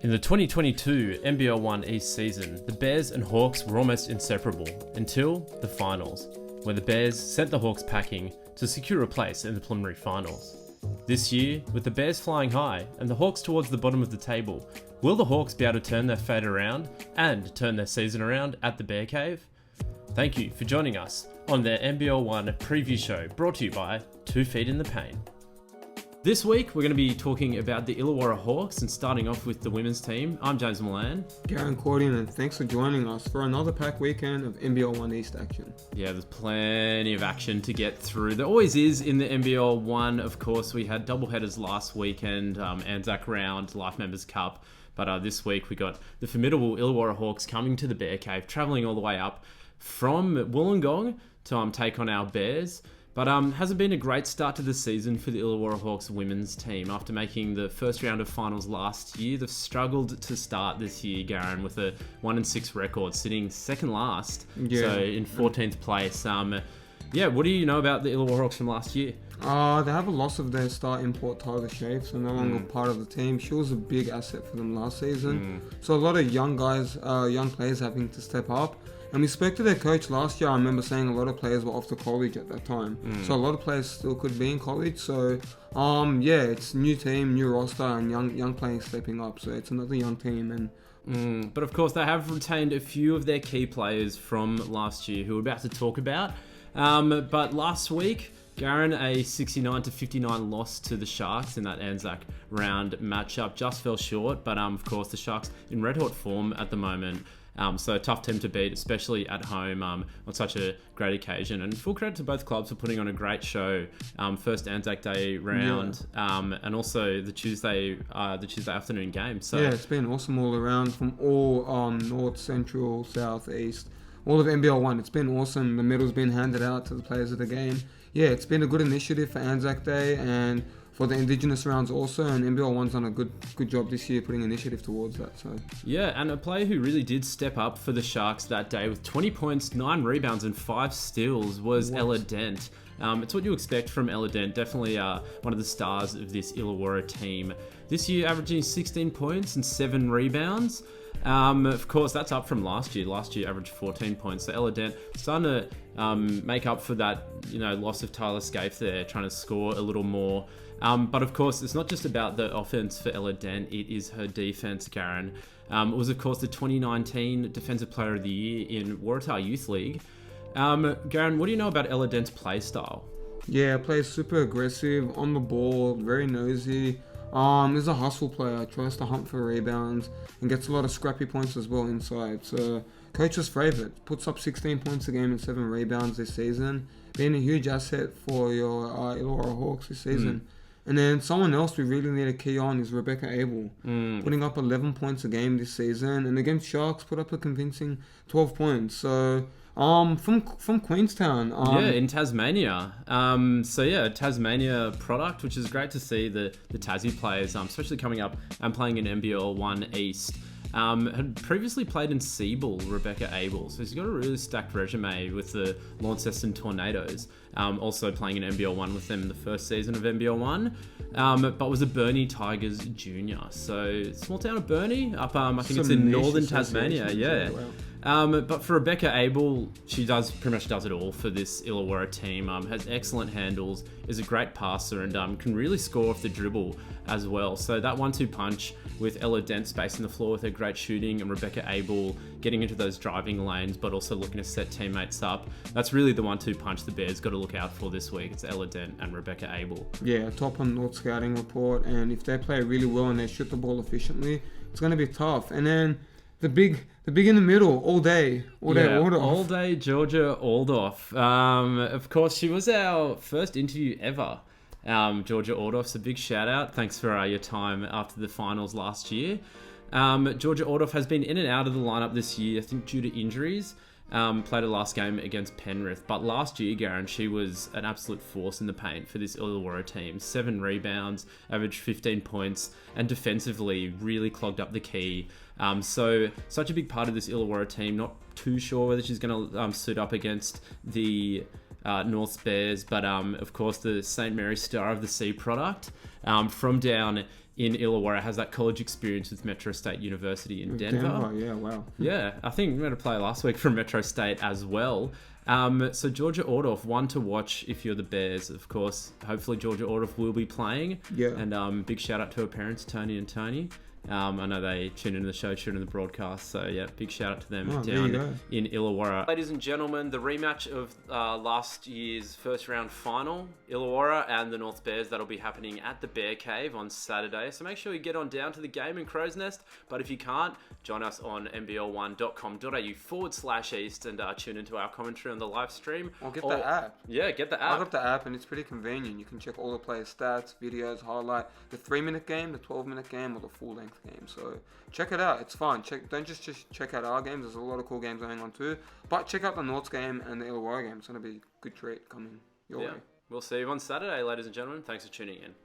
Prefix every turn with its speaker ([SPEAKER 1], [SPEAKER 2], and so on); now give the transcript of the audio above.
[SPEAKER 1] In the 2022 NBL1 East season, the Bears and Hawks were almost inseparable until the finals, where the Bears sent the Hawks packing to secure a place in the preliminary finals. This year, with the Bears flying high and the Hawks towards the bottom of the table, will the Hawks be able to turn their fate around and turn their season around at the Bear Cave? Thank you for joining us on their NBL1 preview show, brought to you by 2 Feet in the Pain. This week, we're going to be talking about the Illawarra Hawks and starting off with the women's team. I'm James Milan.
[SPEAKER 2] Garen Cordian, and thanks for joining us for another packed weekend of NBL1 East action.
[SPEAKER 1] Yeah, there's plenty of action to get through. There always is in the NBL1, of course. We had doubleheaders last weekend, Anzac Round, Life Members Cup. But this week, we got the formidable Illawarra Hawks coming to the Bear Cave, travelling all the way up from Wollongong to take on our Bears. But hasn't been a great start to the season for the Illawarra Hawks women's team. After making the first round of finals last year, they've struggled to start this year, Garen, with a 1-6 record, sitting second last, so in 14th place. What do you know about the Illawarra Hawks from last year?
[SPEAKER 2] They have a loss of their star import Tyler Shafe, so no longer part of the team. She was a big asset for them last season. So a lot of young guys, young players having to step up. And we spoke to their coach last year. I remember saying a lot of players were off to college at that time. So a lot of players still could be in college. So, it's new team, new roster, and young players stepping up. So it's another young team.
[SPEAKER 1] But of course, they have retained a few of their key players from last year who we're about to talk about. But last week, Garen, a 69-59 loss to the Sharks in that Anzac round matchup, just fell short. But of course, the Sharks in red hot form at the moment. So a tough team to beat, especially at home on such a great occasion. And full credit to both clubs for putting on a great show. First Anzac Day round, and also the Tuesday afternoon game. So
[SPEAKER 2] yeah, it's been awesome all around from all north, central, south, east, all of NBL1. It's been awesome. The medal's been handed out to the players of the game. Yeah, it's been a good initiative for Anzac Day and for the Indigenous rounds also, and NBL1's done a good job this year putting initiative towards that. So
[SPEAKER 1] yeah, and a player who really did step up for the Sharks that day with 20 points, 9 rebounds and 5 steals was Ella Dent. It's what you expect from Ella Dent, definitely one of the stars of this Illawarra team. This year averaging 16 points and 7 rebounds. Of course, that's up from last year. Last year averaged 14 points. So Ella Dent starting to make up for that, loss of Tyler Scaife there, trying to score a little more. But of course, it's not just about the offense for Ella Dent, it is her defense, Garen. It was, of course, the 2019 Defensive Player of the Year in Waratah Youth League. Garen, what do you know about Ella Dent's play style?
[SPEAKER 2] Yeah, plays super aggressive, on the ball, very nosy. Is a hustle player, tries to hunt for rebounds, and gets a lot of scrappy points as well inside. So, coach's favourite, puts up 16 points a game and 7 rebounds this season. Being a huge asset for your Illawarra Hawks this season. And then someone else we really need to key on is Rebecca Abel, putting up 11 points a game this season, and against Sharks put up a convincing 12 points. So from Queenstown,
[SPEAKER 1] in Tasmania. Tasmania product, which is great to see the Tassie players, especially coming up and playing in NBL1 East. Had previously played in Siebel, Rebecca Abel, so she's got a really stacked resume with the Launceston Tornadoes, also playing in NBL1 with them in the first season of NBL1, but was a Burnie Tigers junior. So small town of Burnie, up I think it's in northern Tasmania, yeah. But for Rebecca Abel, she pretty much does it all for this Illawarra team. Has excellent handles, is a great passer, and can really score off the dribble as well. So that 1-2 punch with Ella Dent spacing the floor with her great shooting, and Rebecca Abel getting into those driving lanes, but also looking to set teammates up. That's really the 1-2 punch the Bears got to look out for this week. It's Ella Dent and Rebecca Abel.
[SPEAKER 2] Yeah, top on North Scouting report, and if they play really well and they shoot the ball efficiently, it's going to be tough. And then the big in the middle, all day Aldorf.
[SPEAKER 1] All day Georgia Aldorf. Of course, she was our first interview ever. Georgia Aldorf's a big shout out. Thanks for your time after the finals last year. Georgia Aldorf has been in and out of the lineup this year, I think due to injuries. Played her last game against Penrith. But last year, Garen, she was an absolute force in the paint for this Illawarra team. 7 rebounds, averaged 15 points, and defensively really clogged up the key. So such a big part of this Illawarra team. Not too sure whether she's going to suit up against the North Bears, but of course the St. Mary's Star of the Sea product from down in Illawarra has that college experience with Metro State University in Denver.
[SPEAKER 2] Yeah, wow.
[SPEAKER 1] Yeah, I think we had a player last week from Metro State as well. So Georgia Ordorf, one to watch if you're the Bears, of course. Hopefully Georgia Ordorf will be playing.
[SPEAKER 2] Yeah.
[SPEAKER 1] And big shout out to her parents, Tony and Tony. I know they tune into the show, tune in the broadcast. So yeah, big shout out to them down in Illawarra. Ladies and gentlemen, the rematch of last year's first round final, Illawarra and the North Bears, that'll be happening at the Bear Cave on Saturday. So make sure you get on down to the game in Crow's Nest. But if you can't, join us on nbl1.com.au/east and tune into our commentary on the live stream.
[SPEAKER 2] Or get the app.
[SPEAKER 1] Yeah, get the app.
[SPEAKER 2] I got the app and it's pretty convenient. You can check all the players' stats, videos, highlight the 3-minute game, the 12-minute game, or the full-length game. So check it out. It's fun. Don't just check out our games. There's a lot of cool games going on too. But check out the Norths game and the Illawarra game. It's going to be a good treat coming your way.
[SPEAKER 1] We'll see you on Saturday, ladies and gentlemen. Thanks for tuning in.